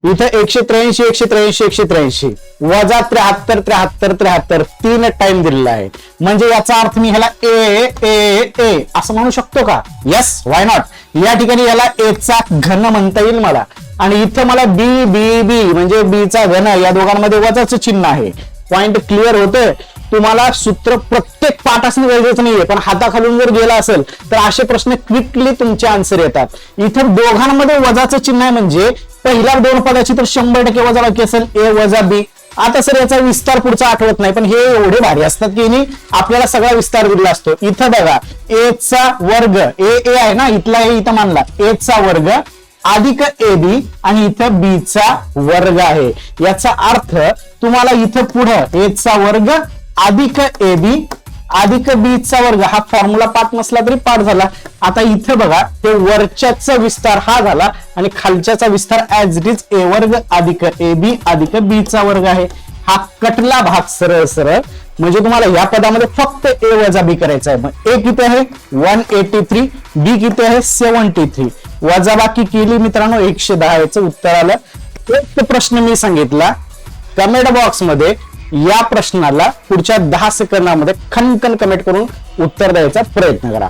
इथं 183 183 183 वजा 73 73 73 3 टाइम दिलेला आहे. म्हणजे याचा अर्थ मी ह्याला ए असं म्हणू शकतो का? Yes, why not. या ठिकाणी याला ए चा घन म्हणता येईल मला. आणि इथं मला बी बी बी म्हणजे बी चा घन, या दोघांमध्ये वजाचं चिन्ह आहे. पॉइंट क्लिअर होतोय. तुम्हाला सूत्र प्रत्येक पाठ असणं गरजेचं नाहीये, पण हाताखालून जर गेला असेल तर असे प्रश्न क्विकली तुमचे आन्सर येतात. इथं दोघांमध्ये वजाचं चिन्ह आहे म्हणजे पहिल्या दोन पदाची तर 100% वजाबाकी असेल, ए वजा बी. आता सर याचा विस्तार पुढचा आठवत नाही, पण हे एवढे भारी असतात की आपल्याला सगळा विस्तार दिला असतो. इथं बघा, ए चा वर्ग, ए आहे ना, इथला ए इथं मानला, ए चा वर्ग अधिक ए बी आणि इथं बी चा वर्ग आहे. याचा अर्थ तुम्हाला इथं पुढं ए चा वर्ग अधिक ए बी अधिक बी चा वर्ग हा फॉर्म्युला पाठ नसला तरी पाठ झाला. आता इथं बघा, ते वरच्याचा विस्तार हा झाला आणि खालच्याचा विस्तार ऍज इट इज ए वर्ग अधिक ए बी अधिक बी चा वर्ग आहे. हा कटला भाग सरळ सरळ. म्हणजे तुम्हाला या पदामध्ये फक्त ए वजा बी करायचं आहे. मग ए किती आहे? 183. बी किती आहे? 73. वजाबाकी केली मित्रांनो, 110 याचं उत्तर आलं. एक प्रश्न मी सांगितला, कमेंट बॉक्स मध्ये या प्रश्नाला पुढच्या 10 सेकंदामध्ये खनखन कमेंट करून उत्तर द्यायचा प्रयत्न करा.